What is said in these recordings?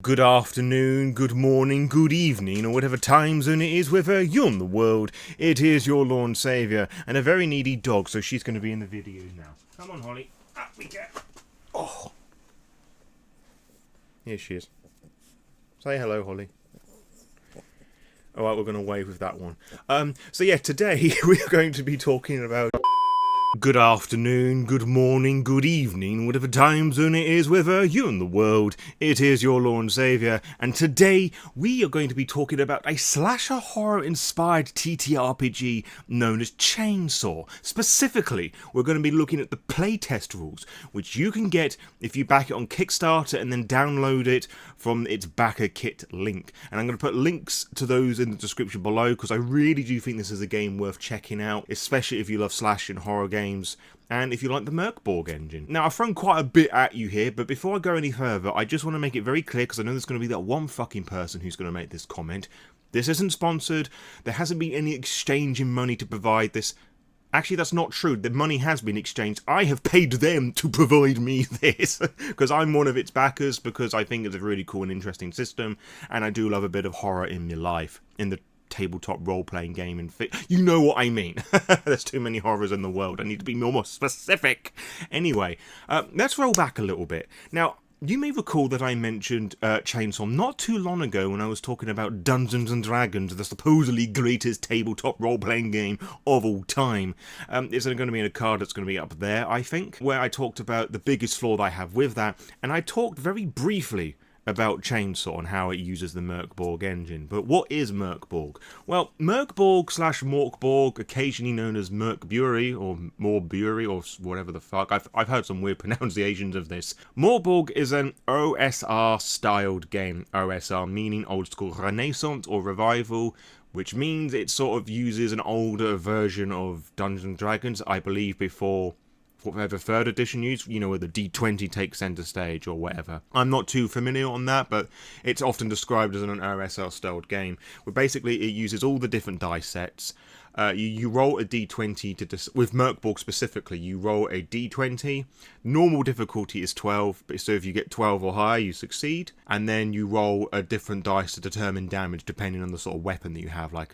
Good afternoon, good morning, good evening, or whatever time zone it is wherever you're in the world. It is your Lore Saviour, and a very needy dog, so she's going to be in the video now. Come on, Holly. Up we go. Oh. Here she is. Say hello, Holly. Alright, we're going to wave with that one. So yeah, today we're going to be talking about... Good afternoon, good morning, good evening, whatever time zone it is wherever you're in the world. It is your Lore Saviour, and today we are going to be talking about a slasher horror inspired TTRPG known as Chainsaw. Specifically, we're going to be looking at the playtest rules, which you can get if you back it on Kickstarter and then download it from its backer kit link. And I'm going to put links to those in the description below, because I really do think this is a game worth checking out, especially if you love slash and horror games, and if you like the Mörk Borg engine. Now, I've thrown quite a bit at you here, but before I go any further, I just want to make it very clear, because I know there's going to be that one fucking person who's going to make this comment. This isn't sponsored, there hasn't been any exchange in money to provide this. Actually, that's not true. The money has been exchanged. I have paid them to provide me this, because I'm one of its backers, because I think it's a really cool and interesting system, and I do love a bit of horror in my life, in the tabletop role-playing game, and you know what I mean. There's too many horrors in the world. I need to be more specific. Anyway, let's roll back a little bit. Now, you may recall that I mentioned Chainsaw not too long ago when I was talking about Dungeons & Dragons, the supposedly greatest tabletop role-playing game of all time. It's going to be in a card that's going to be up there, I think, where I talked about the biggest flaw that I have with that, and I talked very briefly about Chainsaw and how it uses the Mörk Borg engine. But what is Mörk Borg? Well, Mörk Borg / MORK Borg, occasionally known as Mörk Borg or More Bury or whatever the fuck. I've heard some weird pronunciations of this. MORK Borg is an OSR styled game. OSR meaning old school Renaissance or revival, which means it sort of uses an older version of Dungeons & Dragons, I believe before whatever third edition used, you know, where the D20 takes center stage or whatever. I'm not too familiar on that, but it's often described as an OSR styled game, where basically it uses all the different dice sets. You roll a D20 with Mörk Borg specifically, you roll a D20. Normal difficulty is 12, so if you get 12 or higher, you succeed. And then you roll a different dice to determine damage depending on the sort of weapon that you have. Like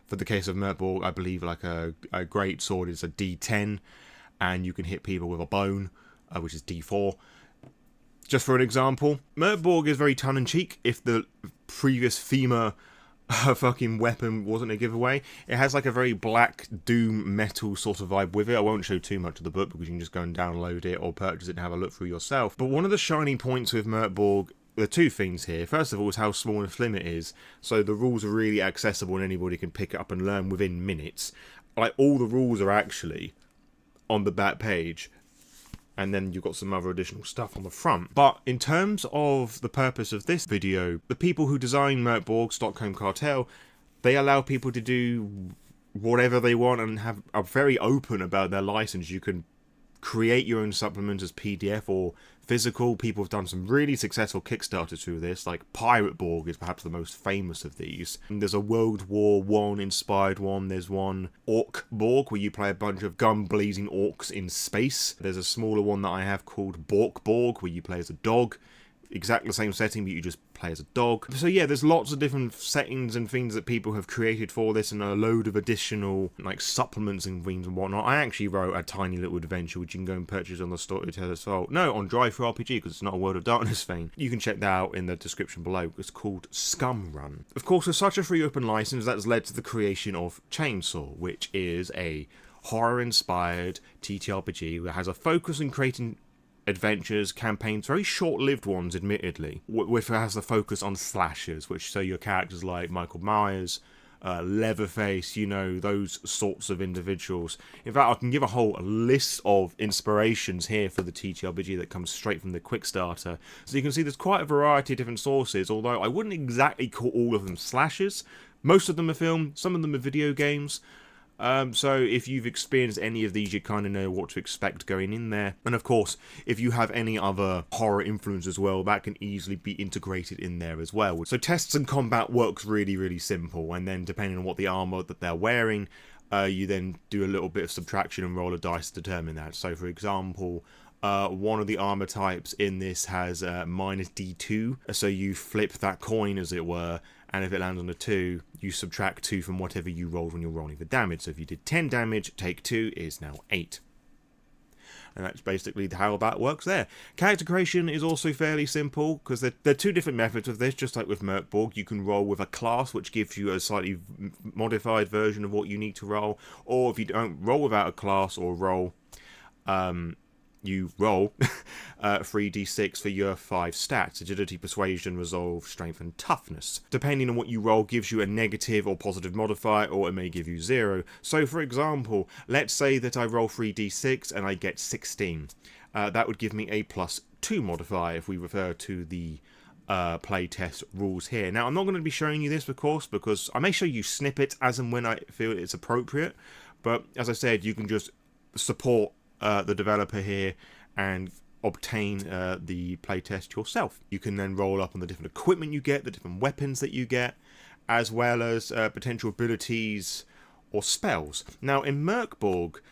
for the case of Mörk Borg, I believe like a great sword is a D10. And you can hit people with a bone, which is D4. Just for an example, Mörk Borg is very tongue-in-cheek. If the previous femur fucking weapon wasn't a giveaway, it has like a very black doom metal sort of vibe with it. I won't show too much of the book because you can just go and download it or purchase it and have a look through yourself. But one of the shining points with Mörk Borg, there are two things here. First of all is how small and slim it is. So the rules are really accessible and anybody can pick it up and learn within minutes. Like all the rules are actually on the back page, and then you've got some other additional stuff on the front. But in terms of the purpose of this video, the people who design Mörk Borg, Stockholm Cartel, they allow people to do whatever they want and are very open about their license. You can create your own supplements as PDF or physical. People have done some really successful Kickstarters through this, like Pirate Borg is perhaps the most famous of these. And there's a World War I inspired one. There's one Orc Borg where you play a bunch of gun-blazing orcs in space. There's a smaller one that I have called BORK Borg where you play as a dog. Exactly the same setting, but you just play as a dog. So yeah, there's lots of different settings and things that people have created for this, and a load of additional like supplements and things and whatnot. I actually wrote a tiny little adventure which you can go and purchase on the Storyteller site. No, on Drive-Thru-RPG, because it's not a World of Darkness thing. You can check that out in the description below. It's called Scum Run. Of course, with such a free open license, that's led to the creation of Chainsaw, which is a horror-inspired TTRPG that has a focus on creating adventures, campaigns, very short-lived ones admittedly, which has the focus on slashers, which so your characters like Michael Myers, Leatherface, you know, those sorts of individuals. In fact, I can give a whole list of inspirations here for the TTRPG that comes straight from the Quickstarter. So you can see there's quite a variety of different sources, although I wouldn't exactly call all of them slashers. Most of them are film, some of them are video games. So if you've experienced any of these, you kind of know what to expect going in there. And of course, if you have any other horror influence as well, that can easily be integrated in there as well. So tests and combat works really, really simple. And then depending on what the armor that they're wearing, you then do a little bit of subtraction and roll a dice to determine that. So for example, One of the armor types in this has minus D2, so you flip that coin, as it were, and if it lands on a 2, you subtract 2 from whatever you rolled when you're rolling for damage. So if you did 10 damage, take 2 is now 8. And that's basically how that works there. Character creation is also fairly simple, because there are two different methods of this, just like with Mörk Borg. You can roll with a class, which gives you a slightly modified version of what you need to roll, or if you don't roll without a class or roll, you roll 3d6 for your 5 stats: agility, persuasion, resolve, strength, and toughness. Depending on what you roll gives you a negative or positive modifier, or it may give you 0. So for example, let's say that I roll 3d6 and I get 16. That would give me a +2 modifier if we refer to the playtest rules here. Now, I'm not going to be showing you this, of course, because I may show you snippets as and when I feel it's appropriate, but as I said, you can just support the developer here and obtain the playtest yourself. You can then roll up on the different equipment you get, the different weapons that you get, as well as potential abilities or spells. Now, in Mörk Borg,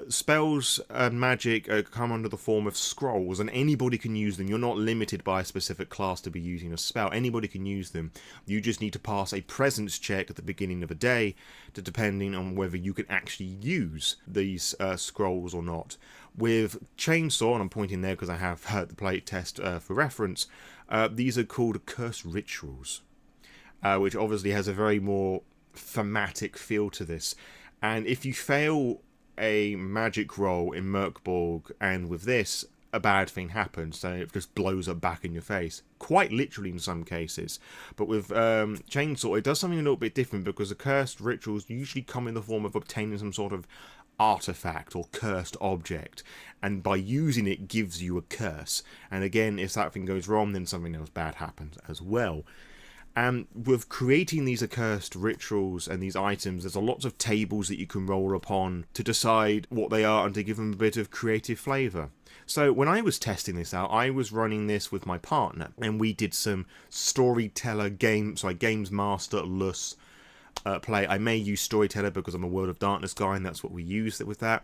spells and magic come under the form of scrolls, and anybody can use them. You're not limited by a specific class to be using a spell. Anybody can use them. You just need to pass a presence check at the beginning of a day, depending on whether you can actually use these scrolls or not. With Chainsaw, and I'm pointing there because I have the playtest for reference, these are called cursed rituals, which obviously has a very more thematic feel to this. And if you fail a magic roll in Mörk Borg, and with this, a bad thing happens, so it just blows up back in your face, quite literally in some cases. But with Chainsaw, it does something a little bit different, because the cursed rituals usually come in the form of obtaining some sort of artifact or cursed object, and by using it gives you a curse. And again, if that thing goes wrong, then something else bad happens as well. And with creating these accursed rituals and these items, there's a lots of tables that you can roll upon to decide what they are and to give them a bit of creative flavour. So when I was testing this out, I was running this with my partner, and we did some storyteller games master-less play. I may use storyteller because I'm a World of Darkness guy, and that's what we used with that.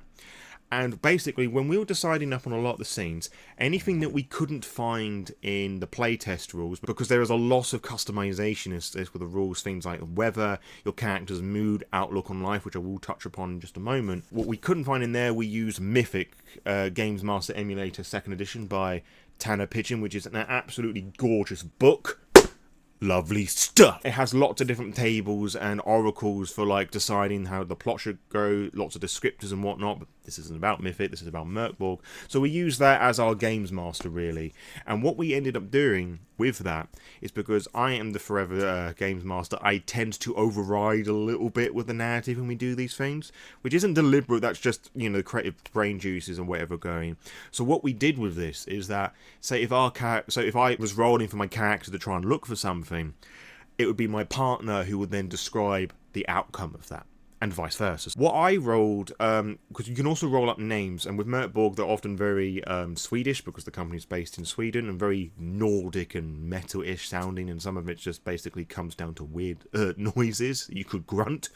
And basically, when we were deciding up on a lot of the scenes, anything that we couldn't find in the playtest rules, because there is a lot of customization with the rules, things like weather, your character's mood, outlook on life, which I will touch upon in just a moment. What we couldn't find in there, we used Mythic, Games Master Emulator 2nd edition by Tanner Pigeon, which is an absolutely gorgeous book. Lovely stuff. It has lots of different tables and oracles for like deciding how the plot should go, lots of descriptors and whatnot, but this isn't about Mythic, this is about Mörk Borg. So we use that as our games master, really. And what we ended up doing with that is, because I am the forever games master, I tend to override a little bit with the narrative when we do these things, which isn't deliberate, that's just, you know, creative brain juices and whatever going. So what we did with this is that, say if I was rolling for my character to try and look for something, it would be my partner who would then describe the outcome of that, and vice versa. What I rolled, because you can also roll up names, and with Mörk Borg they're often very Swedish, because the company's based in Sweden, and very Nordic and metal-ish sounding, and some of it just basically comes down to weird noises you could grunt.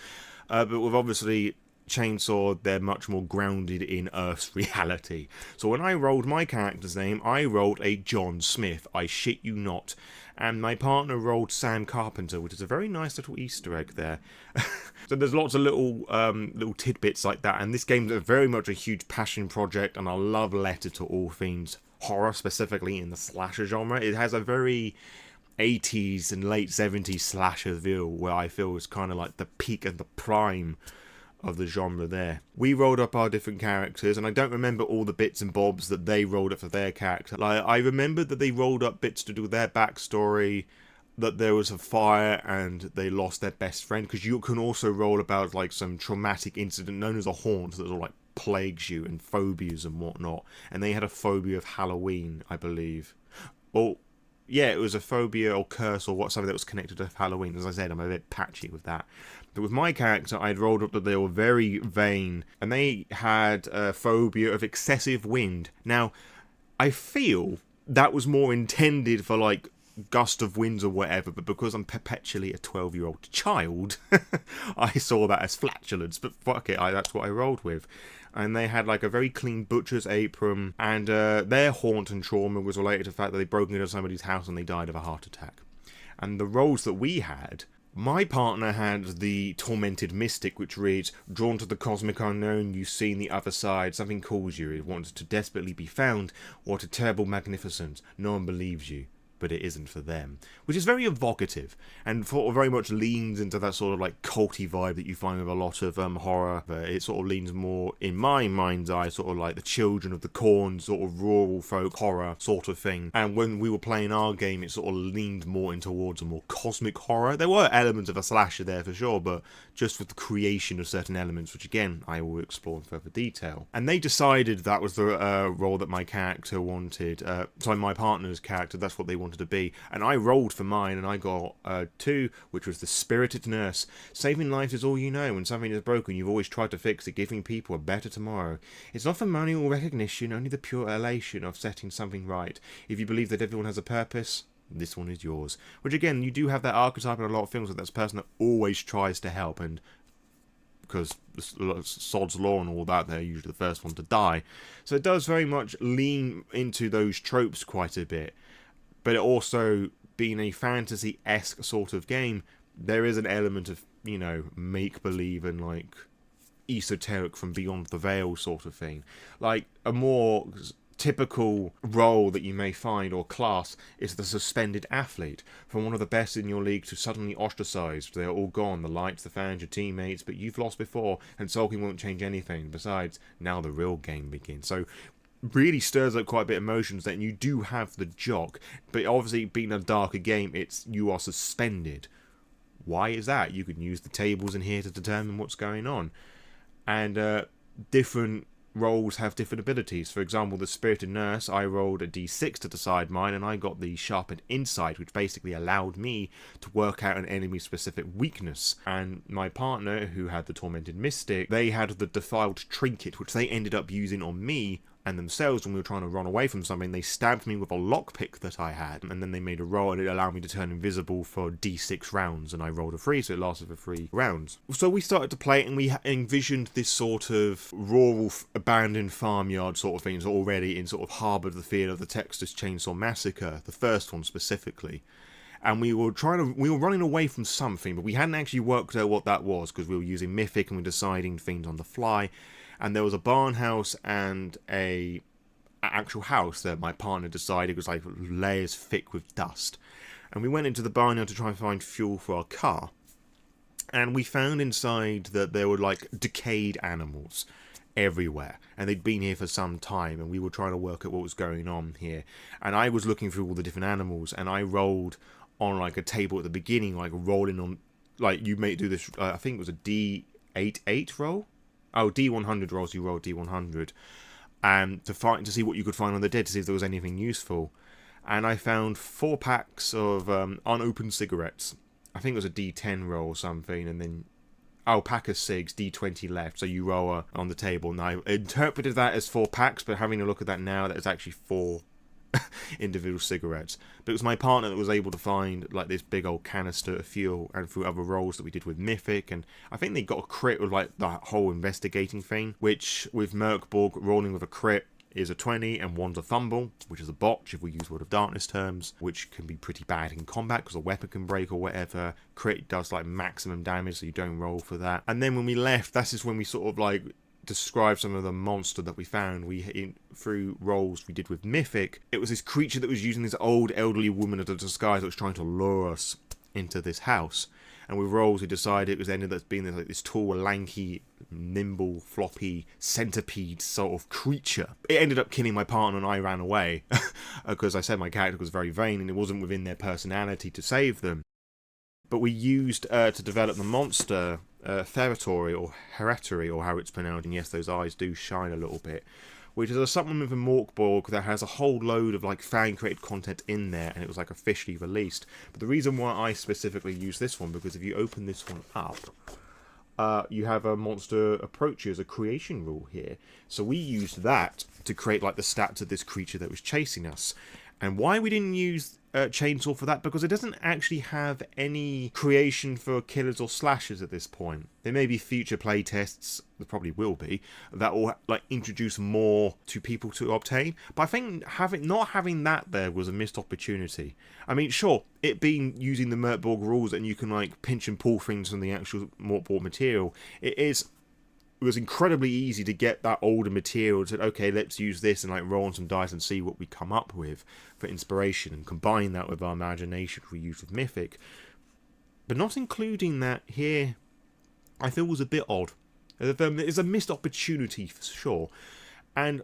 But with obviously Chainsaw, they're much more grounded in Earth's reality. So when I rolled my character's name, I rolled a John Smith, I shit you not. And my partner rolled Sam Carpenter, which is a very nice little Easter egg there. So there's lots of little tidbits like that, and this game is very much a huge passion project, and a love letter to all things horror, specifically in the slasher genre. It has a very 80s and late 70s slasher feel, where I feel is kind of like the peak and the prime of the genre there. We rolled up our different characters, and I don't remember all the bits and bobs that they rolled up for their character. Like, I remember that they rolled up bits to do with their backstory, that there was a fire and they lost their best friend, because you can also roll about like some traumatic incident known as a haunt that like plagues you, and phobias and whatnot. And they had a phobia of Halloween, I believe. Or yeah, it was a phobia or curse or something that was connected to Halloween. As I said, I'm a bit patchy with that. But with my character, I'd rolled up that they were very vain, and they had a phobia of excessive wind. Now, I feel that was more intended for, like, gust of winds or whatever, but because I'm perpetually a 12-year-old child, I saw that as flatulence, but fuck it, that's what I rolled with. And they had like a very clean butcher's apron, and their haunt and trauma was related to the fact that they'd broken into somebody's house and they died of a heart attack. And the rolls that we had, my partner had the Tormented Mystic, which reads, drawn to the cosmic unknown, you've seen the other side, something calls you, it wants to desperately be found, what a terrible magnificence, no one believes you, but it isn't for them. Which is very evocative, and sort of very much leans into that sort of like culty vibe that you find with a lot of horror. It sort of leans more, in my mind's eye, sort of like the Children of the Corn, sort of rural folk horror sort of thing. And when we were playing our game, it sort of leaned more in towards a more cosmic horror. There were elements of a slasher there for sure, but just with the creation of certain elements, which again, I will explore in further detail. And they decided that was the role that my character wanted, my partner's character, that's what they wanted to be, and I rolled for mine and I got 2, which was the Spirited Nurse. Saving lives is all you know. When something is broken, you've always tried to fix it, giving people a better tomorrow. It's not for money or recognition, only the pure elation of setting something right. If you believe that everyone has a purpose, this one is yours. Which again, you do have that archetype in a lot of films, that that's person that always tries to help, and because sod's law and all that, they're usually the first one to die. So it does very much lean into those tropes quite a bit. But it also, being a fantasy-esque sort of game, there is an element of, you know, make-believe and, like, esoteric from beyond the veil sort of thing. Like, a more typical role that you may find, or class, is the suspended athlete. From one of the best in your league to suddenly ostracised. They're all gone, the lights, the fans, your teammates, but you've lost before, and sulking won't change anything. Besides, now the real game begins. So, really stirs up quite a bit of emotions. Then you do have the jock, but obviously being a darker game, you are suspended. Why is that? You can use the tables in here to determine what's going on, and different roles have different abilities. For example, the Spirited Nurse, I rolled a d6 to decide mine, and I got the Sharpened Insight, which basically allowed me to work out an enemy's specific weakness. And my partner, who had the Tormented Mystic, they had the Defiled Trinket, which they ended up using on me and themselves when we were trying to run away from something. They stabbed me with a lockpick that I had, and then they made a roll, and it allowed me to turn invisible for d6 rounds, and I rolled a 3, so it lasted for 3 rounds. So we started to play it, and we envisioned this sort of rural, abandoned farmyard sort of things already in sort of harboured the fear of the Texas Chainsaw Massacre, the first one specifically. And we were running away from something, but we hadn't actually worked out what that was, because we were using Mythic and we were deciding things on the fly. And there was a barn house and a actual house that my partner decided was like layers thick with dust. And we went into the barnyard to try and find fuel for our car. And we found inside that there were like decayed animals everywhere, and they'd been here for some time, and we were trying to work out what was going on here. And I was looking through all the different animals, and I rolled on like a table at the beginning, like rolling on, like you may do this, I think it was a D8 roll. Oh, D100 rolls, you roll D100, and to see what you could find on the dead, to see if there was anything useful. And I found 4 packs of unopened cigarettes. I think it was a D10 roll or something, and then pack of cigs, D20 left, so you roll on the table. And I interpreted that as 4 packs, but having a look at that now, that is actually 4 individual cigarettes. But it was my partner that was able to find like this big old canister of fuel, and through other rolls that we did with Mythic, and I think they got a crit with like that whole investigating thing, which with Mörk Borg rolling with a crit is a 20, and 1's a fumble, which is a botch if we use Word of Darkness terms, which can be pretty bad in combat because a weapon can break or whatever. Crit does like maximum damage, so you don't roll for that. And then when we left, that's just when we sort of like describe some of the monster that we found. Through rolls we did with Mythic, it was this creature that was using this old elderly woman as a disguise that was trying to lure us into this house. And with rolls we decided it was ended up being this tall, lanky, nimble, floppy centipede sort of creature. It ended up killing my partner, and I ran away because I said my character was very vain and it wasn't within their personality to save them. But we used to develop the monster FERETORY, or HERETIC, or how it's pronounced, and yes, those eyes do shine a little bit, which is a supplement from MORK BORK that has a whole load of like fan-created content in there, and it was like officially released. But the reason why I specifically use this one, because if you open this one up, you have a monster approaches, a creation rule here. So we used that to create like the stats of this creature that was chasing us. And why we didn't use Chainsaw for that, because it doesn't actually have any creation for killers or slashers at this point. There may be future playtests, there probably will be, that will like introduce more to people to obtain. But I think not having that there was a missed opportunity. I mean, sure, it being using the Mörk Borg rules and you can like pinch and pull things from the actual Mörk Borg material, it was incredibly easy to get that older material and said, okay, let's use this and like roll on some dice and see what we come up with for inspiration and combine that with our imagination we use with Mythic. But not including that here, I feel was a bit odd. There's a missed opportunity for sure. And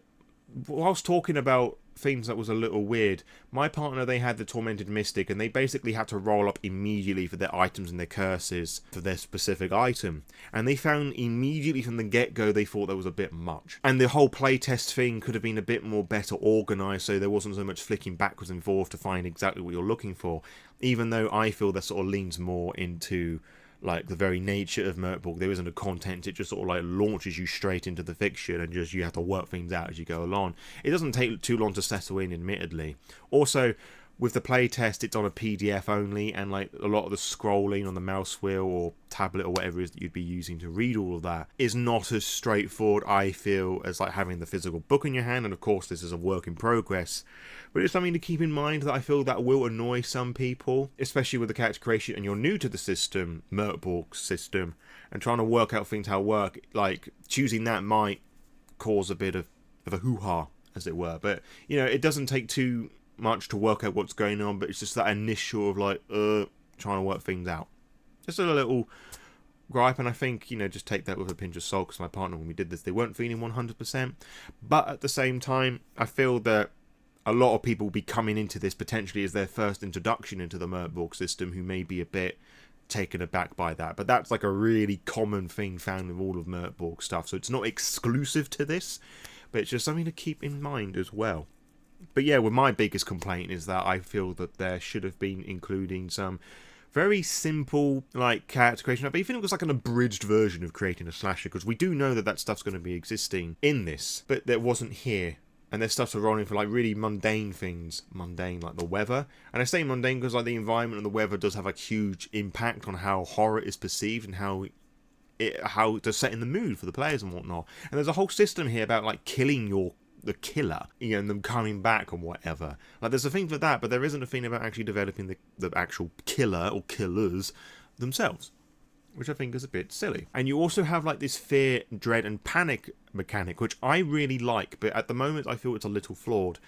whilst talking about things that was a little weird, my partner, they had the Tormented Mystic and they basically had to roll up immediately for their items and their curses for their specific item, and they found immediately from the get-go they thought that was a bit much, and the whole playtest thing could have been a bit more better organised so there wasn't so much flicking backwards and forth to find exactly what you're looking for, even though I feel that sort of leans more into like the very nature of Mörk Borg. There isn't a content, it just sort of like launches you straight into the fiction and just you have to work things out as you go along. It doesn't take too long to settle in, admittedly. Also, with the playtest, it's on a PDF only, and like a lot of the scrolling on the mouse wheel or tablet or whatever it is that you'd be using to read all of that is not as straightforward, I feel, as like having the physical book in your hand. And of course this is a work in progress, but it's something to keep in mind that I feel that will annoy some people, especially with the character creation and you're new to the system, Mörk Borg system, and trying to work out things how work. Like choosing that might cause a bit of a hoo-ha, as it were, but you know, it doesn't take too much to work out what's going on, but it's just that initial of like trying to work things out. Just a little gripe, and I think, you know, just take that with a pinch of salt, because my partner, when we did this, they weren't feeling 100%, but at the same time I feel that a lot of people will be coming into this potentially as their first introduction into the Mörk Borg system who may be a bit taken aback by that, but that's like a really common thing found with all of Mörk Borg stuff, so it's not exclusive to this, but it's just something to keep in mind as well. But yeah, well, my biggest complaint is that I feel that there should have been including some very simple like character creation, but even if it was like an abridged version of creating a slasher, because we do know that that stuff's going to be existing in this, but there wasn't here. And there's stuff to rolling for like really mundane things, mundane like the weather. And I say mundane because like the environment and the weather does have a huge impact on how horror is perceived and how to set in the mood for the players and whatnot. And there's a whole system here about like killing the killer, you know, and them coming back and whatever. Like there's a thing for that, but there isn't a thing about actually developing the actual killer or killers themselves, which I think is a bit silly. And you also have like this fear, dread and panic mechanic, which I really like, but at the moment I feel it's a little flawed.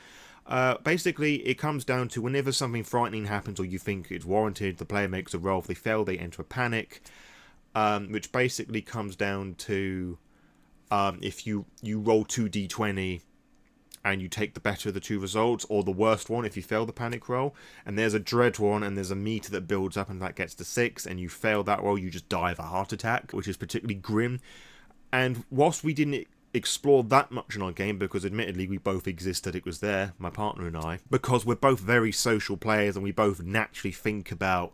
Basically, it comes down to whenever something frightening happens or you think it's warranted, the player makes a roll. If they fail, they enter a panic, which basically comes down to if you roll 2d20 and you take the better of the two results, or the worst one if you fail the panic roll, and there's a dread one and there's a meter that builds up and that gets to 6, and you fail that roll, you just die of a heart attack, which is particularly grim. And whilst we didn't explore that much in our game, because admittedly we both existed, it was there, my partner and I, because we're both very social players and we both naturally think about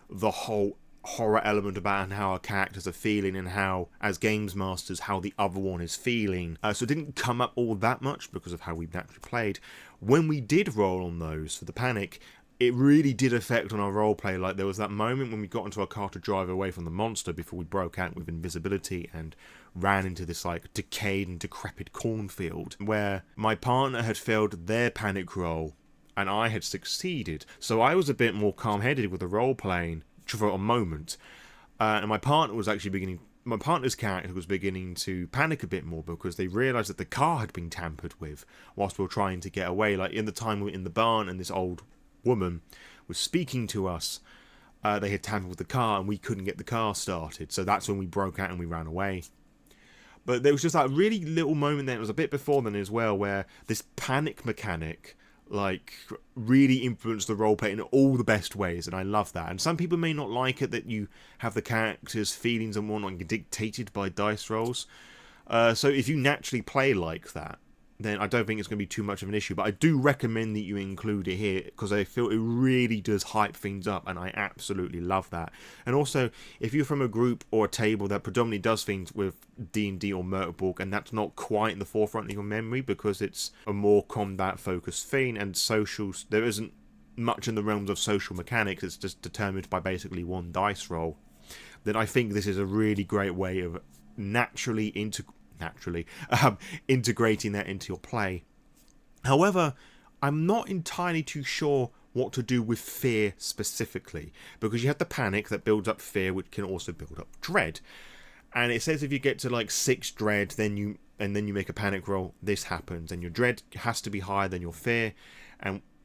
the whole horror element about how our characters are feeling and how, as games masters, how the other one is feeling. So it didn't come up all that much because of how we naturally played. When we did roll on those for the panic, it really did affect on our roleplay. Like there was that moment when we got into our car to drive away from the monster before we broke out with invisibility and ran into this like decayed and decrepit cornfield, where my partner had failed their panic roll and I had succeeded. So I was a bit more calm-headed with the role-playing for a moment, and my partner's character was beginning to panic a bit more because they realised that the car had been tampered with whilst we were trying to get away. Like in the time we were in the barn and this old woman was speaking to us, they had tampered with the car and we couldn't get the car started, so that's when we broke out and we ran away. But there was just that really little moment there, it was a bit before then as well, where this panic mechanic like really influenced the roleplay in all the best ways, and I love that. And some people may not like it that you have the characters' feelings and whatnot dictated by dice rolls. So if you naturally play like that, then I don't think it's going to be too much of an issue. But I do recommend that you include it here, because I feel it really does hype things up, and I absolutely love that. And also, if you're from a group or a table that predominantly does things with D&D or Mörk Borg, and that's not quite in the forefront of your memory because it's a more combat-focused thing, and socials, there isn't much in the realms of social mechanics, it's just determined by basically one dice roll, then I think this is a really great way of naturally integrating that into your play. However, I'm not entirely too sure what to do with fear specifically, because you have the panic that builds up fear, which can also build up dread. And it says if you get to like 6 dread, then you make a panic roll, this happens, and your dread has to be higher than your fear.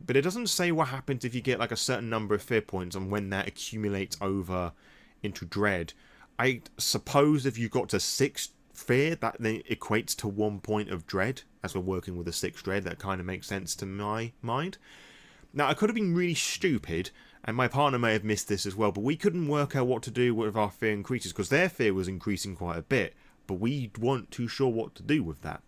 But it doesn't say what happens if you get like a certain number of fear points and when that accumulates over into dread. I suppose if you got to 6 fear, that then equates to 1 point of dread, as we're working with a 6 dread. That kind of makes sense to my mind. Now, I could have been really stupid, and my partner may have missed this as well, but we couldn't work out what to do with our fear increases, because their fear was increasing quite a bit, but we weren't too sure what to do with that.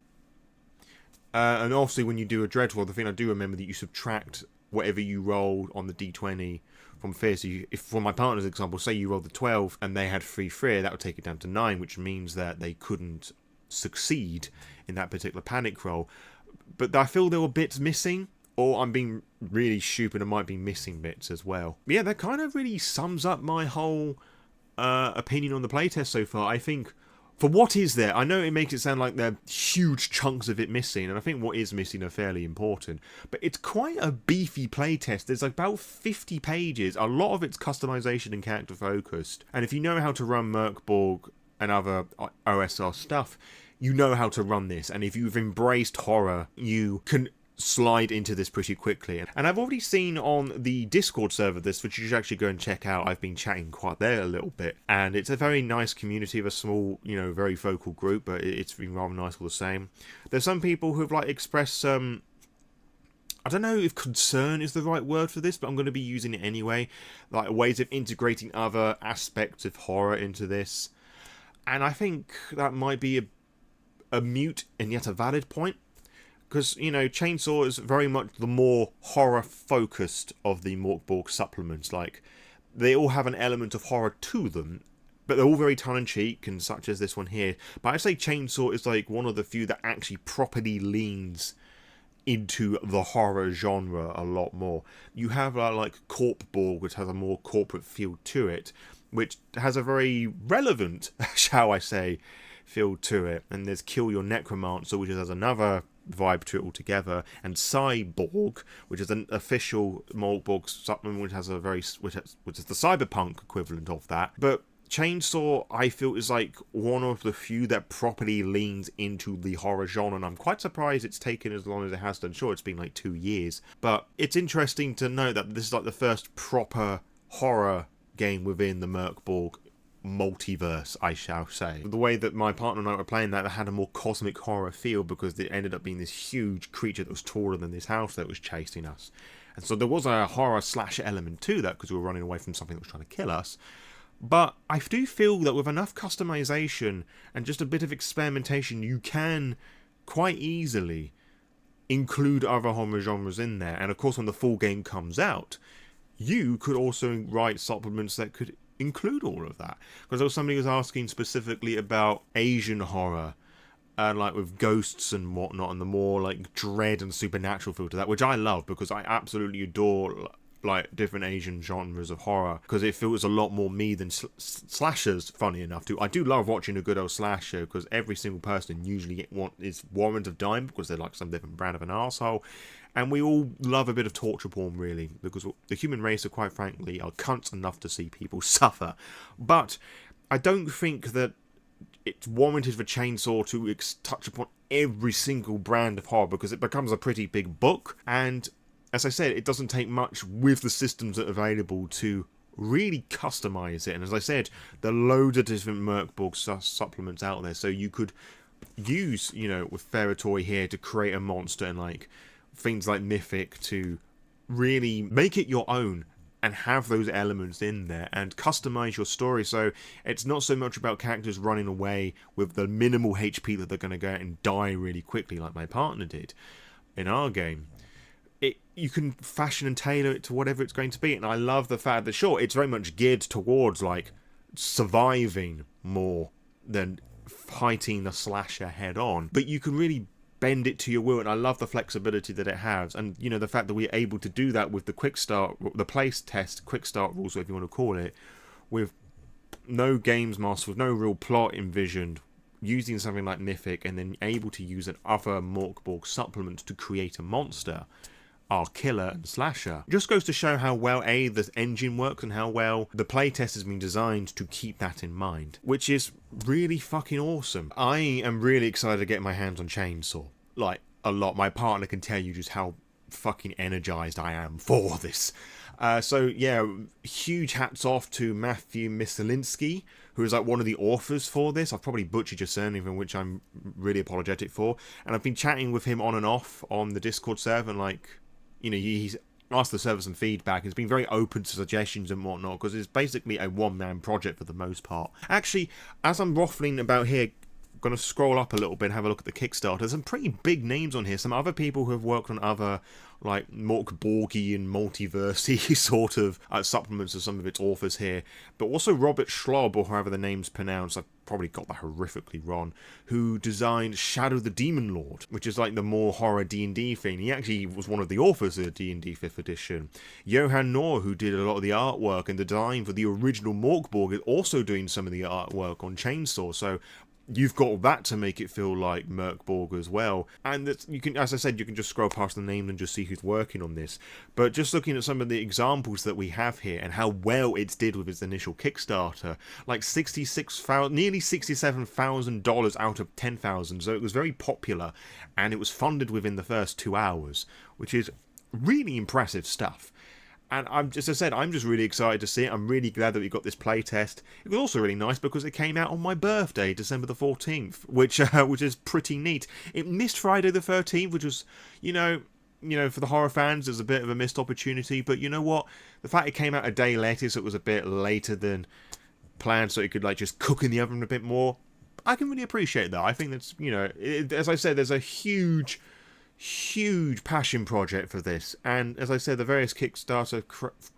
And obviously when you do a dread roll, the thing I do remember that you subtract whatever you rolled on the d20 from fear. So if, for my partner's example, say you rolled the 12 and they had 3 fear, that would take it down to 9, which means that they couldn't succeed in that particular panic roll. But I feel there were bits missing, or I'm being really stupid and might be missing bits as well. But yeah, that kind of really sums up my whole opinion on the playtest so far. I think for what is there, I know it makes it sound like there are huge chunks of it missing, and I think what is missing are fairly important, but it's quite a beefy playtest. There's about 50 pages, a lot of it's customization and character focused, and if you know how to run Mörk Borg and other OSR stuff, you know how to run this, and if you've embraced horror, you can slide into this pretty quickly. And I've already seen on the Discord server this, which you should actually go and check out. I've been chatting quite there a little bit, and it's a very nice community of a small, very vocal group, but it's been rather nice all the same. There's some people who've expressed some, I don't know if concern is the right word for this, but I'm going to be using it anyway, like ways of integrating other aspects of horror into this. And I think that might be a mute and yet a valid point. Because, Chainsaw is very much the more horror-focused of the Mörk Borg supplements. They all have an element of horror to them, but they're all very tongue-in-cheek, and such as this one here. But I'd say Chainsaw is, one of the few that actually properly leans into the horror genre a lot more. You have, Corp Borg, which has a more corporate feel to it, which has a very relevant, shall I say, feel to it. And there's Kill Your Necromancer, which has another vibe to it altogether, and Cyborg, which is an official Mörk Borg supplement, which is the cyberpunk equivalent of that. But Chainsaw, I feel, is one of the few that properly leans into the horror genre, and I'm quite surprised it's taken as long as it has done. Sure, it's been 2 years, but it's interesting to note that this is the first proper horror game within the Mörk Borg multiverse, I shall say. The way that my partner and I were playing that had a more cosmic horror feel, because it ended up being this huge creature that was taller than this house that was chasing us. And so there was a horror slash element to that, because we were running away from something that was trying to kill us. But I do feel that with enough customization and just a bit of experimentation, you can quite easily include other horror genres in there. And of course, when the full game comes out, you could also write supplements that could include all of that. Because there was somebody who was asking specifically about Asian horror, and with ghosts and whatnot, and the more dread and supernatural feel to that, which I love, because I absolutely adore different Asian genres of horror, because it feels a lot more me than slashers. Funny enough, too, I do love watching a good old slasher, because every single person usually is warrant of dying, because they're some different brand of an arsehole. And we all love a bit of torture porn, really, because the human race, quite frankly, are cunts enough to see people suffer. But I don't think that it's warranted for Chainsaw to touch upon every single brand of horror, because it becomes a pretty big book. And as I said, it doesn't take much with the systems that are available to really customize it. And as I said, there are loads of different Mörk Borg supplements out there, so you could use, with FERETORY here to create a monster, and things like Mythic to really make it your own and have those elements in there and customize your story so it's not so much about characters running away with the minimal HP that they're going to go out and die really quickly like my partner did in our game. You can fashion and tailor it to whatever it's going to be, and I love the fact that, sure, it's very much geared towards, like, surviving more than fighting the slasher head on, but you can really bend it to your will, and I love the flexibility that it has, and, you know, the fact that we're able to do that with the quick start, the playtest quick start rules, whatever you want to call it, with no games master, with no real plot envisioned, using something like Mythic, and then able to use an other Mörk Borg supplement to create a monster, our killer and slasher. It just goes to show how well the engine works and how well the playtest has been designed to keep that in mind, which is really fucking awesome. I am really excited to get my hands on Chainsaw, like a lot. My partner can tell you just how fucking energized I am for this. So yeah, huge hats off to Matthew Misalinsky, who is like one of the authors for this. I've probably butchered your surname, which I'm really apologetic for. And I've been chatting with him on and off on the Discord server, and like, you know, he's asked the server some feedback. He's been very open to suggestions and whatnot, because it's basically a one-man project for the most part. Actually, as I'm waffling about here, I'm going to scroll up a little bit and have a look at the Kickstarter. There's some pretty big names on here. Some other people who have worked on other, like, MORK BORKian multiversy sort of supplements of some of its authors here. But also Robert Schlob, or however the name's pronounced, I've probably got that horrifically wrong, who designed Shadow the Demon Lord, which is like the more horror D&D thing. He actually was one of the authors of D&D 5th edition. Johan Noor, who did a lot of the artwork and the design for the original Mörk Borg, is also doing some of the artwork on Chainsaw, so you've got that to make it feel like Mörk Borg as well. And you can, as I said, you can just scroll past the names and just see who's working on this. But just looking at some of the examples that we have here and how well it's did with its initial Kickstarter, like nearly $67,000 out of 10,000. So it was very popular, and it was funded within the first 2 hours, which is really impressive stuff. And as I said, I'm just really excited to see it. I'm really glad that we got this playtest. It was also really nice because it came out on my birthday, December the 14th, which is pretty neat. It missed Friday the 13th, which was, you know, for the horror fans, there's a bit of a missed opportunity. But you know what? The fact it came out a day later, so it was a bit later than planned, so it could like just cook in the oven a bit more, I can really appreciate that. I think that's, you know, as I said, there's a huge passion project for this, and as I said, the various Kickstarter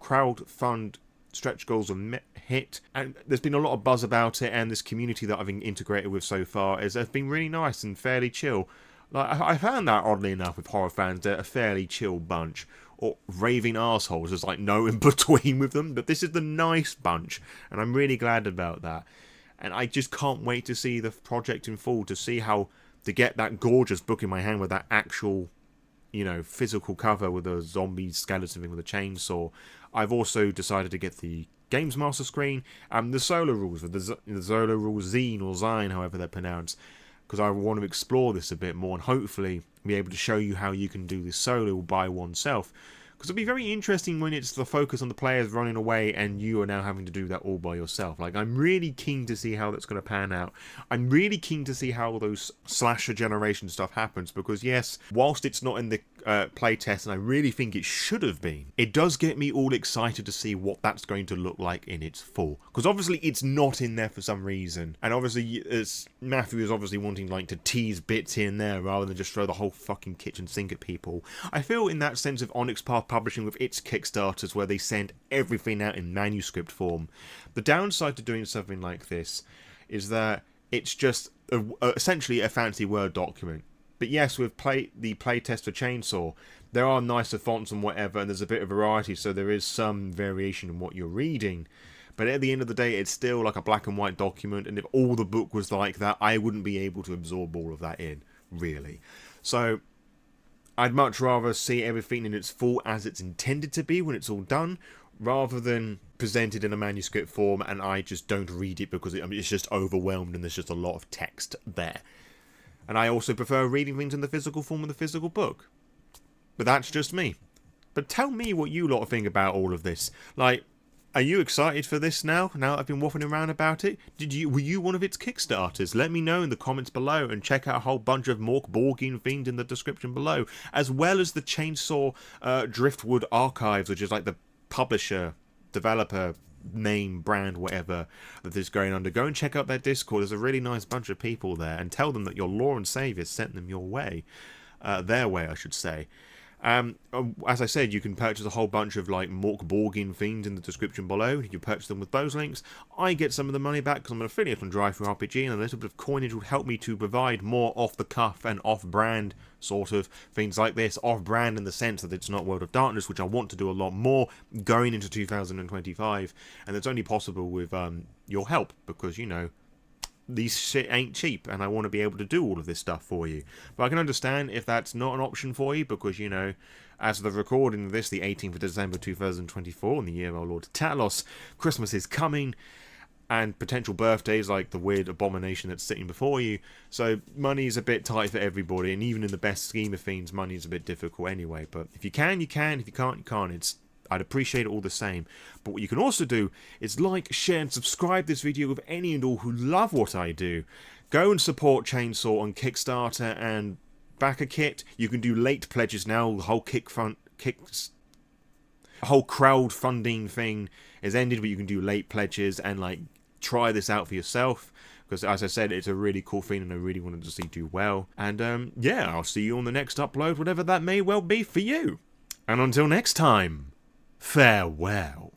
crowdfund stretch goals are hit, and there's been a lot of buzz about it, and this community that I've been integrated with so far has been really nice and fairly chill. Like, I found that, oddly enough, with horror fans, they're a fairly chill bunch, or raving arseholes. There's like no in between with them, but this is the nice bunch, and I'm really glad about that. And I just can't wait to see the project in full, to get that gorgeous book in my hand with that actual, you know, physical cover with a zombie skeleton thing with a chainsaw. I've also decided to get the Games Master screen and the solo rules, with the solo rules zine or zine, however they're pronounced, because I want to explore this a bit more and hopefully be able to show you how you can do this solo by oneself. Because it'll be very interesting when it's the focus on the players running away and you are now having to do that all by yourself. Like, I'm really keen to see how that's going to pan out. I'm really keen to see how those slasher generation stuff happens, because yes, whilst it's not in the playtest, and I really think it should have been, it does get me all excited to see what that's going to look like in its full. Because obviously it's not in there for some reason, and obviously Matthew is obviously wanting like to tease bits here and there rather than just throw the whole fucking kitchen sink at people. I feel in that sense of Onyx Path Publishing with its Kickstarters, where they send everything out in manuscript form. The downside to doing something like this is that it's just essentially a fancy Word document. But yes, with the playtest for Chainsaw, there are nicer fonts and whatever, and there's a bit of variety, so there is some variation in what you're reading. But at the end of the day, it's still like a black and white document, and if all the book was like that, I wouldn't be able to absorb all of that in, really. So I'd much rather see everything in its full as it's intended to be when it's all done, rather than presented in a manuscript form and I just don't read it because it's just overwhelmed and there's just a lot of text there. And I also prefer reading things in the physical form of the physical book. But that's just me. But tell me what you lot think about all of this. Like, are you excited for this now? Now that I've been waffling around about it? Were you one of its Kickstarters? Let me know in the comments below, and check out a whole bunch of Mörk Borkian themed in the description below, as well as the Chainsaw Driftwood Archives, which is like the publisher, developer, name, brand, whatever that is going under, go and check out their Discord. There's a really nice bunch of people there, and tell them that your Lore Saviour sent them your way. Their way, I should say. As I said, you can purchase a whole bunch of like MORK BORKian fiends in the description below. You can purchase them with those links. I get some of the money back because I'm an affiliate on TTRPG, and a little bit of coinage would help me to provide more off-the-cuff and off-brand sort of things like this. Off-brand in the sense that it's not World of Darkness, which I want to do a lot more going into 2025, and it's only possible with your help, because, you know, these shit ain't cheap, and I want to be able to do all of this stuff for you. But I can understand if that's not an option for you, because, you know, as of the recording of this, the 18th of December 2024, in the year of our Lord Talos, Christmas is coming, and potential birthdays like the weird abomination that's sitting before you. So money's a bit tight for everybody, and even in the best scheme of things, money's a bit difficult anyway. But if you can, you can. If you can't, you can't. I'd appreciate it all the same. But what you can also do is like, share, and subscribe this video with any and all who love what I do. Go and support Chainsaw on Kickstarter and back a kit. You can do late pledges now. The whole whole crowdfunding thing is ended, but you can do late pledges and like try this out for yourself. Because as I said, it's a really cool thing, and I really wanted to see it do well. And yeah, I'll see you on the next upload, whatever that may well be for you. And until next time, farewell.